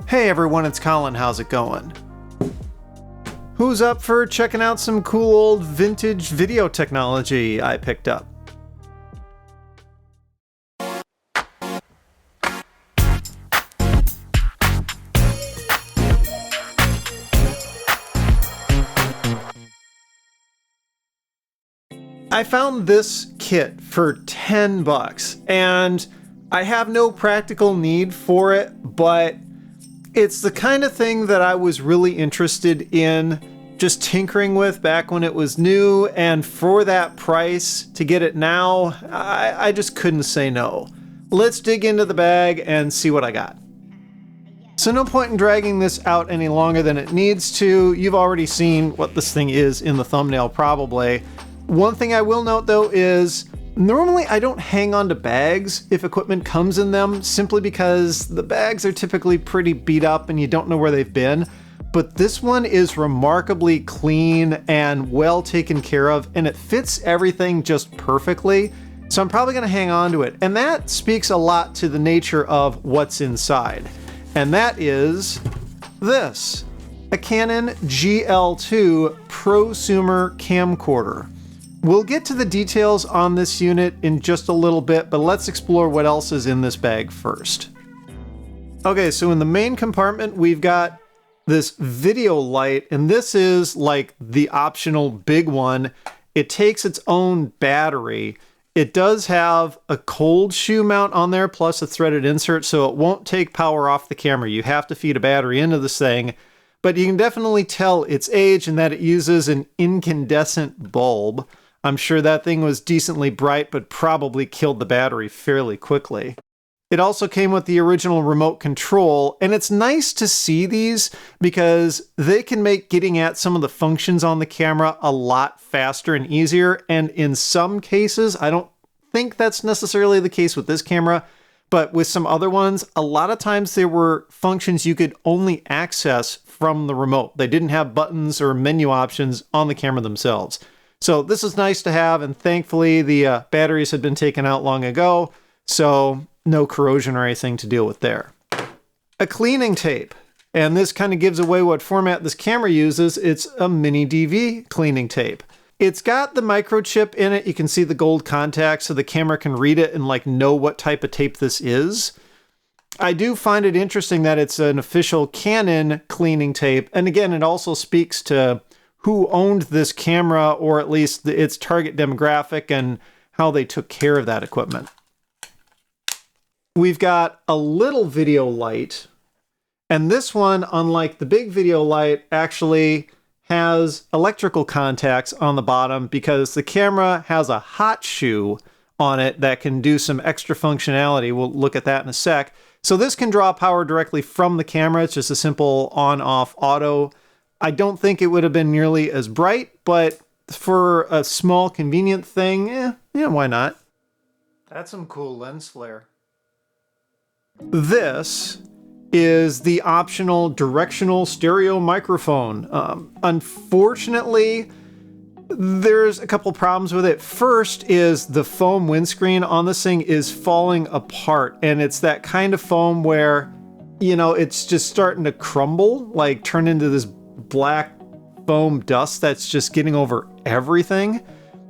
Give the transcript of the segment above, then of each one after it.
Hey everyone, it's Colin. How's it going? Who's up for checking out some cool old vintage video technology I picked up? I found this kit for 10 bucks, and I have no practical need for it, but it's the kind of thing that I was really interested in just tinkering with back when it was new, and for that price, to get it now, I just couldn't say no. Let's dig into the bag and see what I got. So no point in dragging this out any longer than it needs to. You've already seen what this thing is in the thumbnail probably. One thing I will note though is, normally I don't hang on to bags if equipment comes in them, simply because the bags are typically pretty beat up and you don't know where they've been. But this one is remarkably clean and well taken care of, and it fits everything just perfectly. So I'm probably gonna hang on to it. And that speaks a lot to the nature of what's inside. And that is this, a Canon GL2 prosumer camcorder. We'll get to the details on this unit in just a little bit, but let's explore what else is in this bag first. Okay, so in the main compartment, we've got this video light, and this is like the optional big one. It takes its own battery. It does have a cold shoe mount on there, plus a threaded insert, so it won't take power off the camera. You have to feed a battery into this thing, but you can definitely tell its age in that it uses an incandescent bulb. I'm sure that thing was decently bright, but probably killed the battery fairly quickly. It also came with the original remote control, and it's nice to see these because they can make getting at some of the functions on the camera a lot faster and easier, and in some cases, I don't think that's necessarily the case with this camera, but with some other ones, a lot of times there were functions you could only access from the remote. They didn't have buttons or menu options on the camera themselves. So this is nice to have, and thankfully the batteries had been taken out long ago, so no corrosion or anything to deal with there. A cleaning tape, and this kind of gives away what format this camera uses. It's a MiniDV cleaning tape. It's got the microchip in it. You can see the gold contact so the camera can read it and like know what type of tape this is. I do find it interesting that it's an official Canon cleaning tape, and again, it also speaks to who owned this camera, or at least its target demographic, and how they took care of that equipment. We've got a little video light, and this one, unlike the big video light, actually has electrical contacts on the bottom because the camera has a hot shoe on it that can do some extra functionality. We'll look at that in a sec. So this can draw power directly from the camera. It's just a simple on-off auto. I don't think it would have been nearly as bright, but for a small convenient thing, yeah, why not? That's some cool lens flare. This is the optional directional stereo microphone. Unfortunately, there's a couple problems with it. First is the foam windscreen on this thing is falling apart, and it's that kind of foam where, you know, it's just starting to crumble, like turn into this black foam dust that's just getting over everything.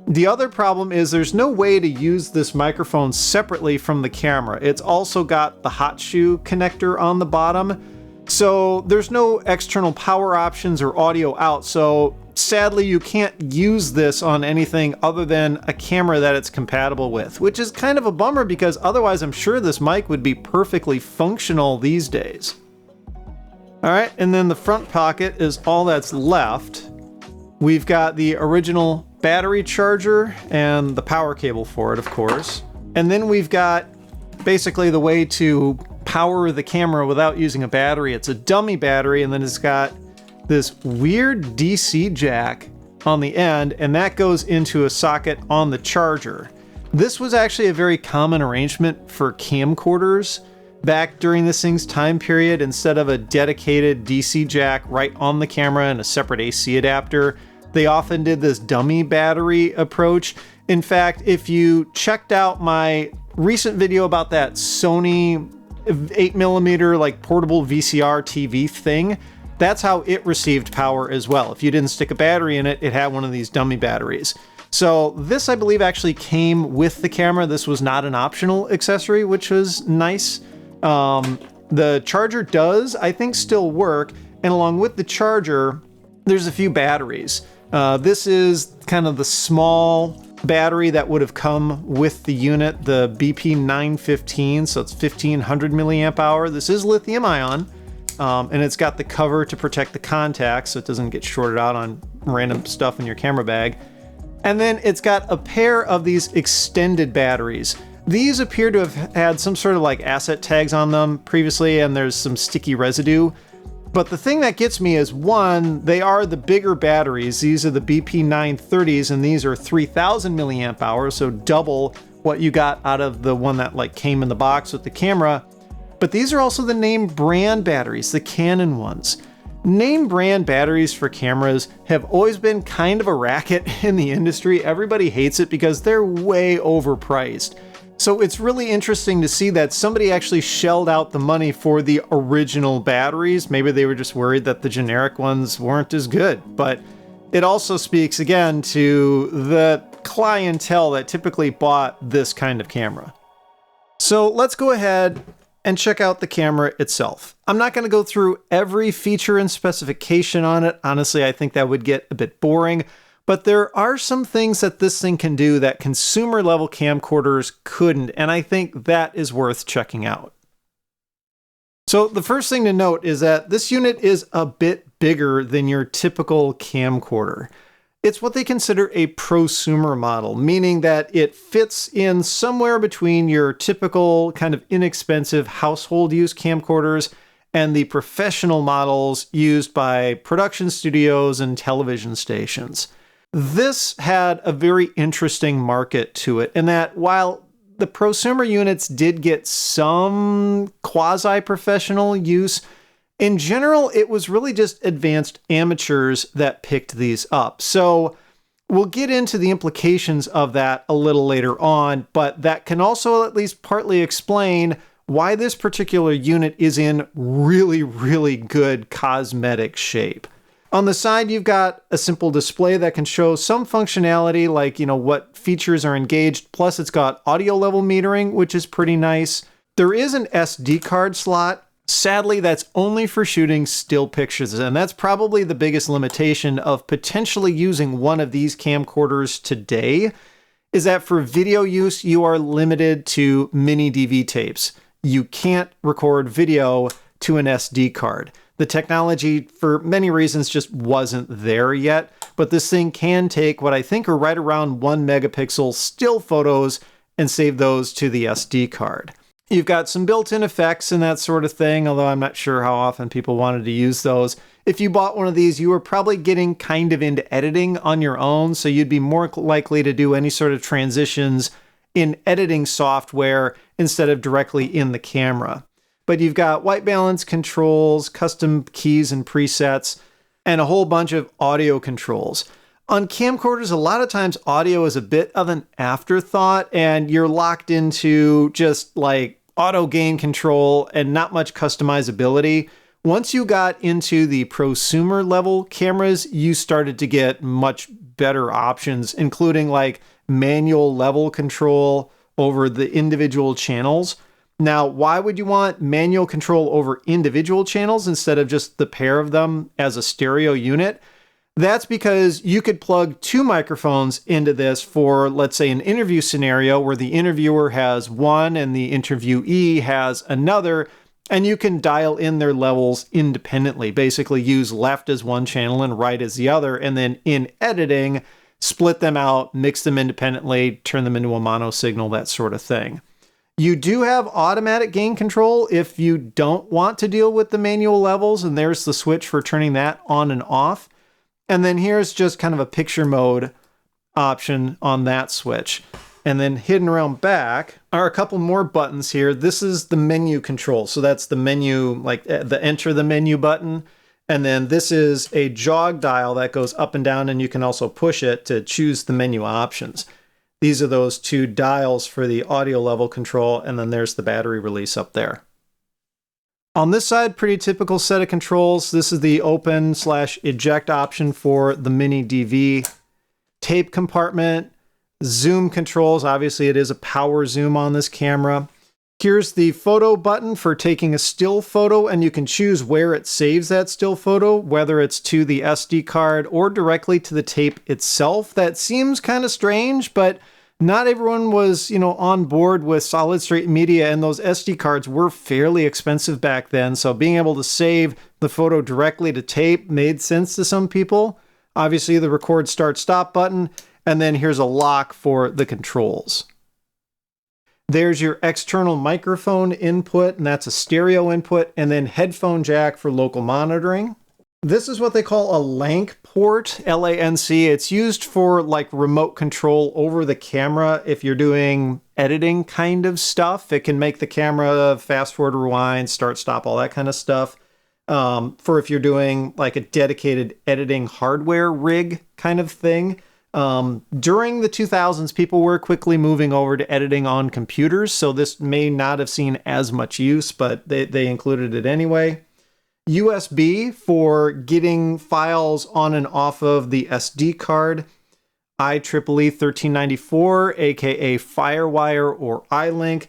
The other problem is there's no way to use this microphone separately from the camera. It's also got the hot shoe connector on the bottom, so there's no external power options or audio out, so sadly you can't use this on anything other than a camera that it's compatible with, which is kind of a bummer because otherwise I'm sure this mic would be perfectly functional these days. All right, and then the front pocket is all that's left. We've got the original battery charger and the power cable for it, of course. And then we've got basically the way to power the camera without using a battery. It's a dummy battery, and then it's got this weird DC jack on the end, and that goes into a socket on the charger. This was actually a very common arrangement for camcorders back during this thing's time period. Instead of a dedicated DC jack right on the camera and a separate AC adapter, they often did this dummy battery approach. In fact, if you checked out my recent video about that Sony 8mm like portable VCR TV thing, that's how it received power as well. If you didn't stick a battery in it, it had one of these dummy batteries. So this, I believe, actually came with the camera. This was not an optional accessory, which was nice. The charger does, I think, still work. And along with the charger, there's a few batteries. This is kind of the small battery that would have come with the unit, the BP915, so it's 1500 milliamp hour. This is lithium ion, and it's got the cover to protect the contacts so it doesn't get shorted out on random stuff in your camera bag. And then it's got a pair of these extended batteries. These appear to have had some sort of like asset tags on them previously, and there's some sticky residue. But the thing that gets me is, one, they are the bigger batteries. These are the BP930s, and these are 3000 milliamp hours, so double what you got out of the one that like came in the box with the camera. But these are also the name brand batteries, the Canon ones. Name brand batteries for cameras have always been kind of a racket in the industry. Everybody hates it because they're way overpriced. So it's really interesting to see that somebody actually shelled out the money for the original batteries. Maybe they were just worried that the generic ones weren't as good. But it also speaks again to the clientele that typically bought this kind of camera. So let's go ahead and check out the camera itself. I'm not going to go through every feature and specification on it. Honestly, I think that would get a bit boring. But there are some things that this thing can do that consumer level camcorders couldn't, and I think that is worth checking out. So the first thing to note is that this unit is a bit bigger than your typical camcorder. It's what they consider a prosumer model, meaning that it fits in somewhere between your typical kind of inexpensive household use camcorders and the professional models used by production studios and television stations. This had a very interesting market to it in that while the prosumer units did get some quasi-professional use, in general, it was really just advanced amateurs that picked these up. So we'll get into the implications of that a little later on, but that can also at least partly explain why this particular unit is in really, really good cosmetic shape. On the side, you've got a simple display that can show some functionality like, what features are engaged. Plus it's got audio level metering, which is pretty nice. There is an SD card slot. Sadly, that's only for shooting still pictures. And that's probably the biggest limitation of potentially using one of these camcorders today, is that for video use, you are limited to MiniDV tapes. You can't record video to an SD card. The technology, for many reasons, just wasn't there yet, but this thing can take what I think are right around 1 megapixel still photos and save those to the SD card. You've got some built-in effects and that sort of thing, although I'm not sure how often people wanted to use those. If you bought one of these, you were probably getting kind of into editing on your own, so you'd be more likely to do any sort of transitions in editing software instead of directly in the camera. But you've got white balance controls, custom keys and presets, and a whole bunch of audio controls. On camcorders, a lot of times audio is a bit of an afterthought, and you're locked into just like auto gain control and not much customizability. Once you got into the prosumer level cameras, you started to get much better options, including like manual level control over the individual channels. Now, why would you want manual control over individual channels instead of just the pair of them as a stereo unit? That's because you could plug 2 microphones into this for, let's say, an interview scenario where the interviewer has one and the interviewee has another, and you can dial in their levels independently. Basically use left as one channel and right as the other, and then in editing, split them out, mix them independently, turn them into a mono signal, that sort of thing. You do have automatic gain control if you don't want to deal with the manual levels, and there's the switch for turning that on and off. And then here's just kind of a picture mode option on that switch. And then hidden around back are a couple more buttons here. This is the menu control. So that's the menu, like the enter the menu button. And then this is a jog dial that goes up and down, and you can also push it to choose the menu options. These are those 2 dials for the audio level control, and then there's the battery release up there. On this side, pretty typical set of controls. This is the open/eject option for the MiniDV. Tape compartment, zoom controls. Obviously, it is a power zoom on this camera. Here's the photo button for taking a still photo, and you can choose where it saves that still photo, whether it's to the SD card or directly to the tape itself. That seems kind of strange, but not everyone was, on board with solid state media, and those SD cards were fairly expensive back then. So being able to save the photo directly to tape made sense to some people. Obviously, the record start stop button, and then here's a lock for the controls. There's your external microphone input, and that's a stereo input, and then headphone jack for local monitoring. This is what they call a LANC port, L-A-N-C. It's used for like remote control over the camera if you're doing editing kind of stuff. It can make the camera fast forward, rewind, start, stop, all that kind of stuff. For if you're doing like a dedicated editing hardware rig kind of thing. During the 2000s, people were quickly moving over to editing on computers, so this may not have seen as much use, but they included it anyway. USB for getting files on and off of the SD card. IEEE 1394, aka Firewire or iLink.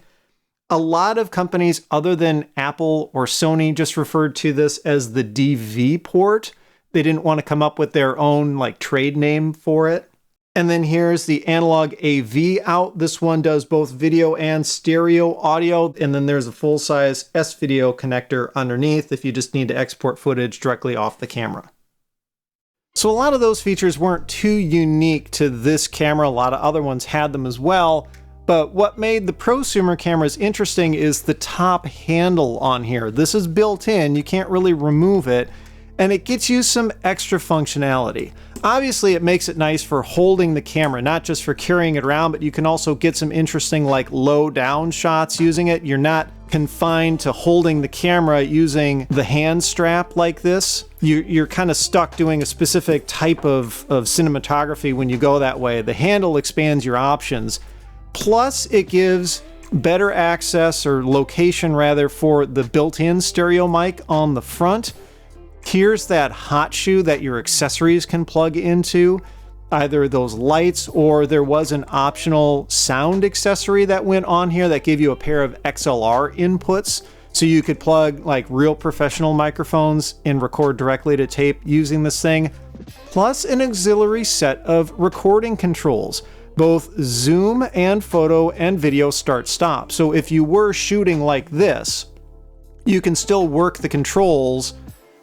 A lot of companies other than Apple or Sony just referred to this as the DV port. They didn't want to come up with their own like trade name for it. And then here's the analog AV out. This one does both video and stereo audio. And then there's a full-size S-Video connector underneath if you just need to export footage directly off the camera. So a lot of those features weren't too unique to this camera. A lot of other ones had them as well. But what made the prosumer cameras interesting is the top handle on here. This is built in. You can't really remove it. And it gets you some extra functionality. Obviously, it makes it nice for holding the camera, not just for carrying it around, but you can also get some interesting like low down shots using it. You're not confined to holding the camera using the hand strap like this. You're kind of stuck doing a specific type of cinematography when you go that way. The handle expands your options. Plus, it gives better access, or location rather, for the built-in stereo mic on the front. Here's that hot shoe that your accessories can plug into, either those lights, or there was an optional sound accessory that went on here that gave you a pair of XLR inputs, so you could plug like real professional microphones and record directly to tape using this thing, plus an auxiliary set of recording controls, both zoom and photo and video start stop. So if you were shooting like this, you can still work the controls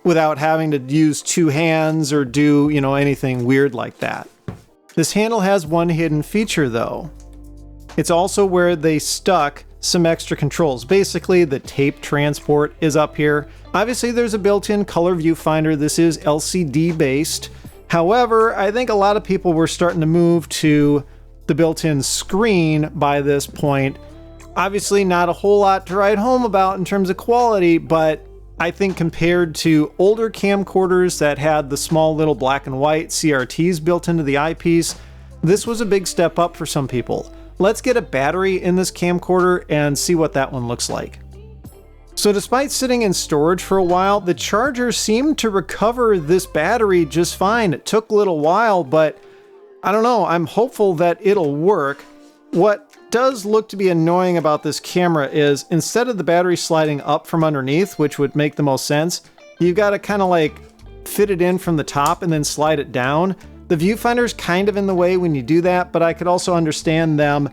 without having to use two hands or do, anything weird like that. This handle has one hidden feature though. It's also where they stuck some extra controls. Basically, the tape transport is up here. Obviously, there's a built-in color viewfinder. This is LCD based. However, I think a lot of people were starting to move to the built-in screen by this point. Obviously, not a whole lot to write home about in terms of quality, but I think compared to older camcorders that had the small little black and white CRTs built into the eyepiece, this was a big step up for some people. Let's get a battery in this camcorder and see what that one looks like. So despite sitting in storage for a while, the charger seemed to recover this battery just fine. It took a little while, but I don't know, I'm hopeful that it'll work. What does look to be annoying about this camera is instead of the battery sliding up from underneath, which would make the most sense, you've got to kind of like fit it in from the top and then slide it down. The viewfinder's kind of in the way when you do that, but I could also understand them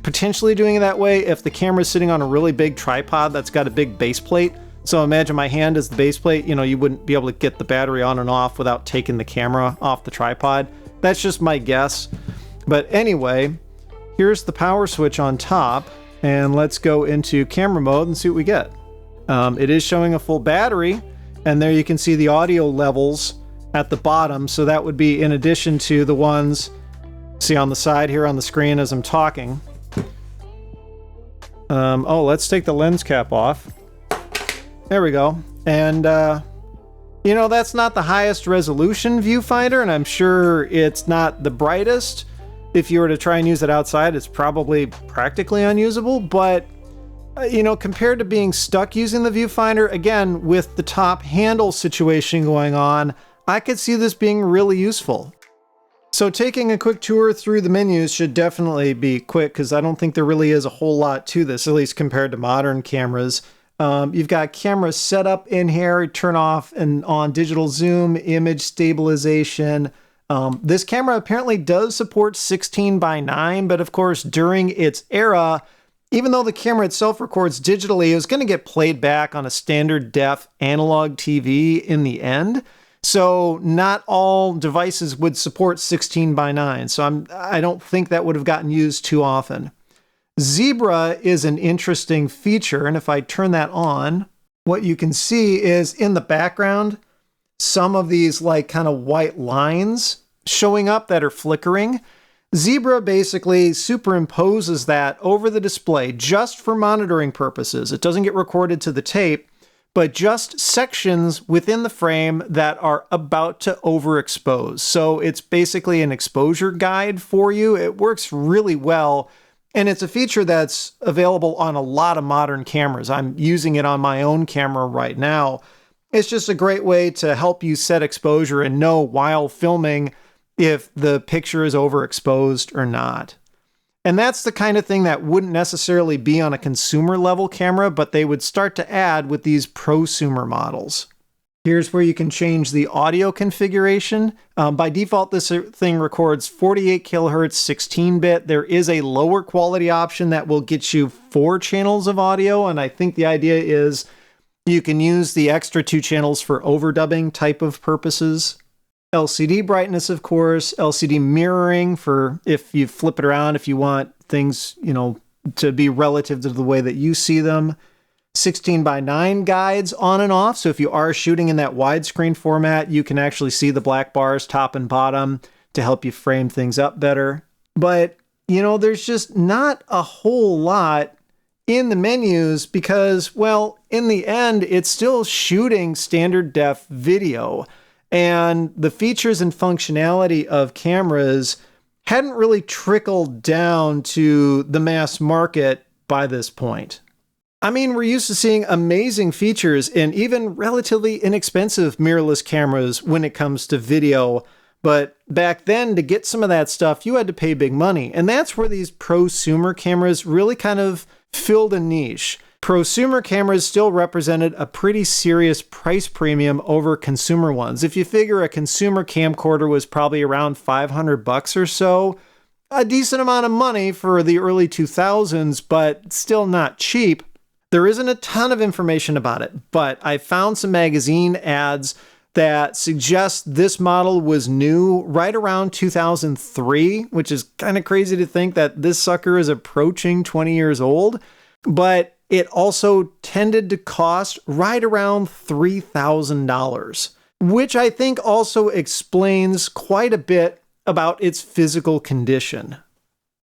potentially doing it that way if the camera's sitting on a really big tripod that's got a big base plate. So imagine my hand as the base plate, you wouldn't be able to get the battery on and off without taking the camera off the tripod. That's just my guess. But anyway, here's the power switch on top, and let's go into camera mode and see what we get. It is showing a full battery, and there you can see the audio levels at the bottom. So that would be in addition to the ones see on the side here on the screen as I'm talking. Let's take the lens cap off. There we go. And that's not the highest resolution viewfinder, and I'm sure it's not the brightest. If you were to try and use it outside, it's probably practically unusable, but you know, compared to being stuck using the viewfinder, again, with the top handle situation going on, I could see this being really useful. So taking a quick tour through the menus should definitely be quick because I don't think there really is a whole lot to this, at least compared to modern cameras. You've got camera setup in here, turn off and on digital zoom, image stabilization. This camera apparently does support 16:9, but of course during its era, even though the camera itself records digitally, it was going to get played back on a standard def analog TV in the end. So not all devices would support 16:9. So I don't think that would have gotten used too often. Zebra is an interesting feature. And if I turn that on, what you can see is in the background, some of these like kind of white lines showing up that are flickering. Zebra basically superimposes that over the display just for monitoring purposes. It doesn't get recorded to the tape, but just sections within the frame that are about to overexpose. So it's basically an exposure guide for you. It works really well, and it's a feature that's available on a lot of modern cameras. I'm using it on my own camera right now. It's just a great way to help you set exposure and know while filming if the picture is overexposed or not. And that's the kind of thing that wouldn't necessarily be on a consumer level camera, but they would start to add with these prosumer models. Here's where you can change the audio configuration. By default, this thing records 48 kilohertz, 16-bit. There is a lower quality option that will get you 4 channels of audio, and I think the idea is you can use the extra 2 channels for overdubbing type of purposes. LCD brightness, of course, LCD mirroring for if you flip it around, if you want things, you know, to be relative to the way that you see them. 16:9 guides on and off. So if you are shooting in that widescreen format, you can actually see the black bars top and bottom to help you frame things up better. But, you know, there's just not a whole lot in the menus because, well, in the end, it's still shooting standard def video. And the features and functionality of cameras hadn't really trickled down to the mass market by this point. I mean, we're used to seeing amazing features in even relatively inexpensive mirrorless cameras when it comes to video. But back then, to get some of that stuff, you had to pay big money. And that's where these prosumer cameras really kind of filled a niche. Prosumer cameras still represented a pretty serious price premium over consumer ones. If you figure a consumer camcorder was probably around $500 or so, a decent amount of money for the early 2000s, but still not cheap. There isn't a ton of information about it, but I found some magazine ads that suggest this model was new right around 2003, which is kind of crazy to think that this sucker is approaching 20 years old. But it also tended to cost right around $3,000, which I think also explains quite a bit about its physical condition.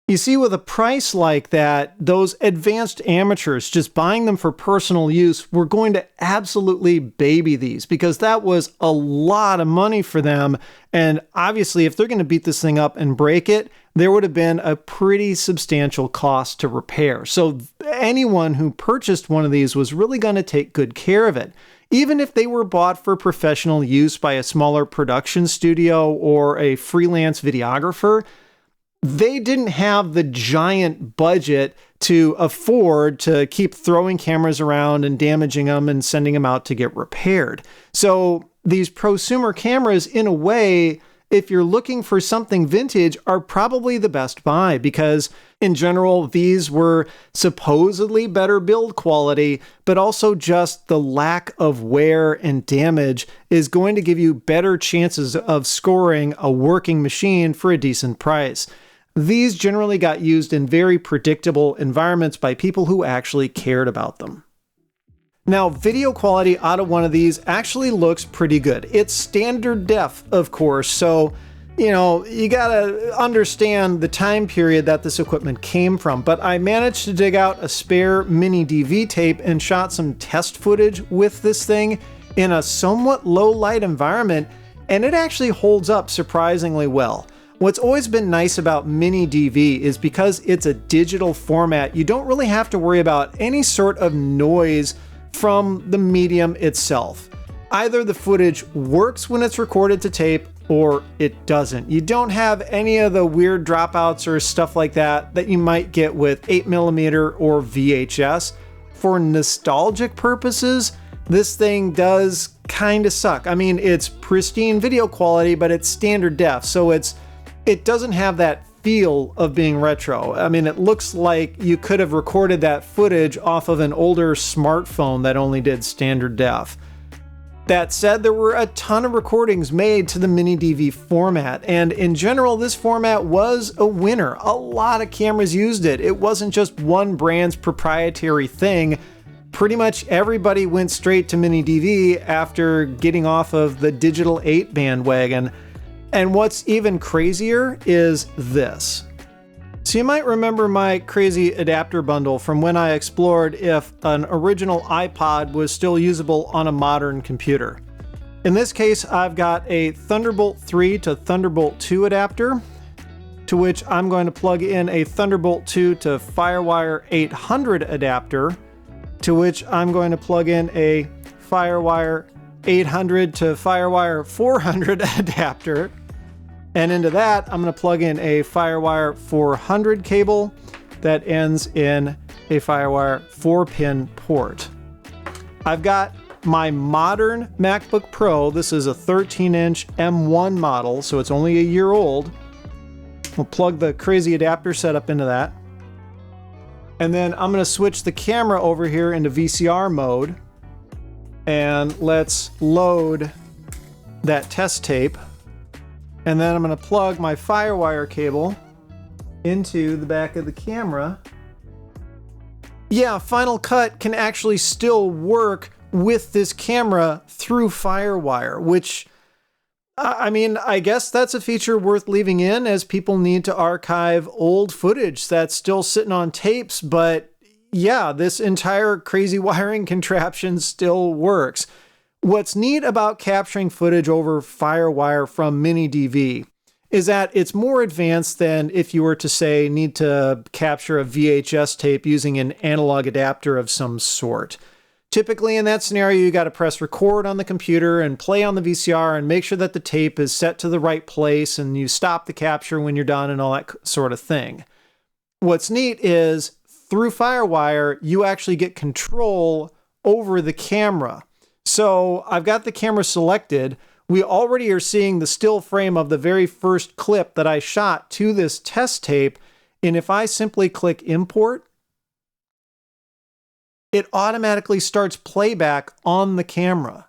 You see, with a price like that, those advanced amateurs just buying them for personal use were going to absolutely baby these because that was a lot of money for them. And obviously, if they're going to beat this thing up and break it, there would have been a pretty substantial cost to repair. So anyone who purchased one of these was really going to take good care of it. Even if they were bought for professional use by a smaller production studio or a freelance videographer, they didn't have the giant budget to afford to keep throwing cameras around and damaging them and sending them out to get repaired. So these prosumer cameras, in a way, if you're looking for something vintage, are probably the best buy because in general, these were supposedly better build quality, but also just the lack of wear and damage is going to give you better chances of scoring a working machine for a decent price. These generally got used in very predictable environments by people who actually cared about them. Now, video quality out of one of these actually looks pretty good. It's standard def, of course, so, you know, you gotta understand the time period that this equipment came from, but I managed to dig out a spare MiniDV tape and shot some test footage with this thing in a somewhat low light environment, and it actually holds up surprisingly well. What's always been nice about MiniDV is because it's a digital format, you don't really have to worry about any sort of noise from the medium itself. Either the footage works when it's recorded to tape or it doesn't. You don't have any of the weird dropouts or stuff like that that you might get with 8mm or VHS. For nostalgic purposes, this thing does kind of suck. I mean, it's pristine video quality, but it's standard def, so it doesn't have that feel of being retro. I mean, it looks like you could have recorded that footage off of an older smartphone that only did standard def. That said, there were a ton of recordings made to the MiniDV format, and in general, this format was a winner. A lot of cameras used it. It wasn't just one brand's proprietary thing. Pretty much everybody went straight to MiniDV after getting off of the digital 8 bandwagon. And what's even crazier is this. So you might remember my crazy adapter bundle from when I explored if an original iPod was still usable on a modern computer. In this case, I've got a Thunderbolt 3 to Thunderbolt 2 adapter, to which I'm going to plug in a Thunderbolt 2 to Firewire 800 adapter, to which I'm going to plug in a Firewire 800 to Firewire 400 adapter. And into that, I'm going to plug in a Firewire 400 cable that ends in a Firewire 4-pin port. I've got my modern MacBook Pro. This is a 13-inch M1 model, so it's only a year old. We'll plug the crazy adapter setup into that. And then I'm going to switch the camera over here into VCR mode. And let's load that test tape. And then I'm going to plug my Firewire cable into the back of the camera. Yeah, Final Cut can actually still work with this camera through Firewire, which, I mean, I guess that's a feature worth leaving in, as people need to archive old footage that's still sitting on tapes. But yeah, this entire crazy wiring contraption still works. What's neat about capturing footage over Firewire from MiniDV is that it's more advanced than if you were to, say, need to capture a VHS tape using an analog adapter of some sort. Typically in that scenario, you got to press record on the computer and play on the VCR and make sure that the tape is set to the right place and you stop the capture when you're done and all that sort of thing. What's neat is through Firewire, you actually get control over the camera. So I've got the camera selected. We already are seeing the still frame of the very first clip that I shot to this test tape. And if I simply click import, it automatically starts playback on the camera.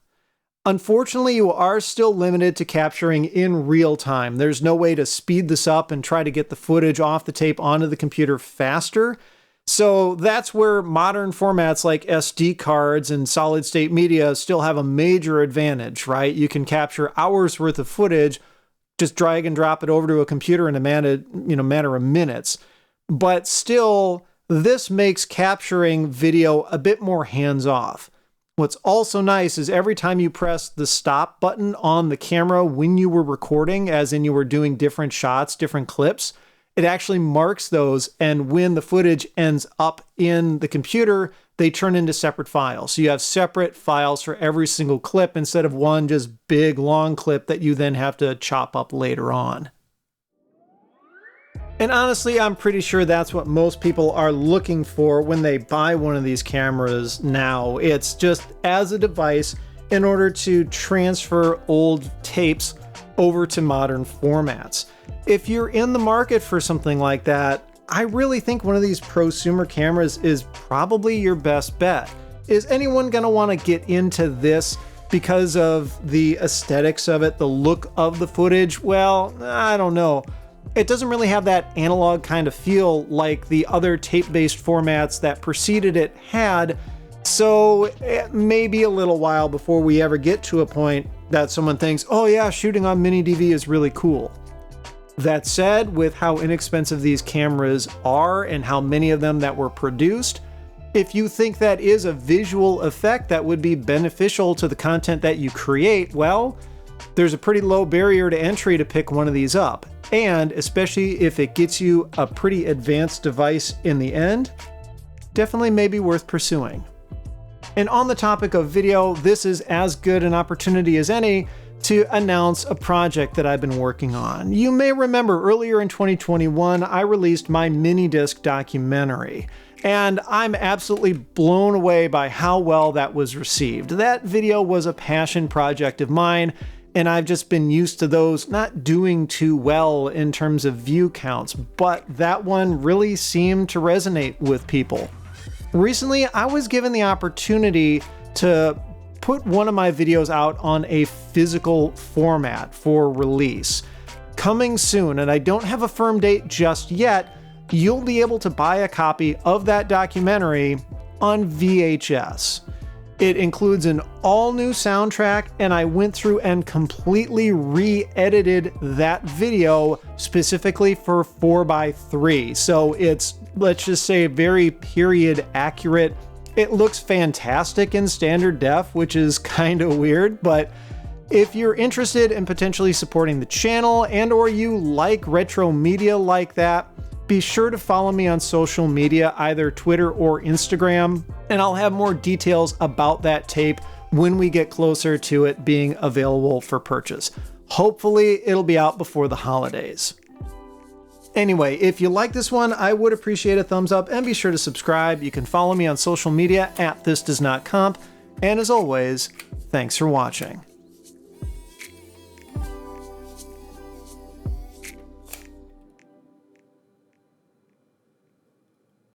Unfortunately, you are still limited to capturing in real time. There's no way to speed this up and try to get the footage off the tape onto the computer faster. So that's where modern formats like SD cards and solid state media still have a major advantage, right? You can capture hours worth of footage, just drag and drop it over to a computer in a matter of minutes. But still, this makes capturing video a bit more hands-off. What's also nice is every time you press the stop button on the camera when you were recording, as in you were doing different shots, different clips, it actually marks those, and when the footage ends up in the computer, they turn into separate files. So you have separate files for every single clip instead of one just big long clip that you then have to chop up later on. And honestly, I'm pretty sure that's what most people are looking for when they buy one of these cameras now. It's just as a device in order to transfer old tapes over to modern formats. If you're in the market for something like that, I really think one of these prosumer cameras is probably your best bet. Is anyone going to want to get into this because of the aesthetics of it, the look of the footage? Well, I don't know. It doesn't really have that analog kind of feel like the other tape-based formats that preceded it had, so it may be a little while before we ever get to a point that someone thinks, oh yeah, shooting on MiniDV is really cool. That said, with how inexpensive these cameras are and how many of them that were produced, if you think that is a visual effect that would be beneficial to the content that you create, well, there's a pretty low barrier to entry to pick one of these up. and especially if it gets you a pretty advanced device in the end, definitely may be worth pursuing. And on the topic of video, this is as good an opportunity as any to announce a project that I've been working on. You may remember earlier in 2021, I released my mini disc documentary, and I'm absolutely blown away by how well that was received. That video was a passion project of mine, and I've just been used to those not doing too well in terms of view counts, but that one really seemed to resonate with people. Recently, I was given the opportunity to put one of my videos out on a physical format for release. Coming soon, and I don't have a firm date just yet, you'll be able to buy a copy of that documentary on VHS. It includes an all-new soundtrack, and I went through and completely re-edited that video specifically for 4:3. So it's, let's just say, very period accurate. It looks fantastic in standard def, which is kind of weird, but if you're interested in potentially supporting the channel and/or you like retro media like that, be sure to follow me on social media, either Twitter or Instagram, and I'll have more details about that tape when we get closer to it being available for purchase. Hopefully, it'll be out before the holidays. Anyway, if you like this one, I would appreciate a thumbs up, and be sure to subscribe. You can follow me on social media at thisdoesnotcomp, and as always, thanks for watching.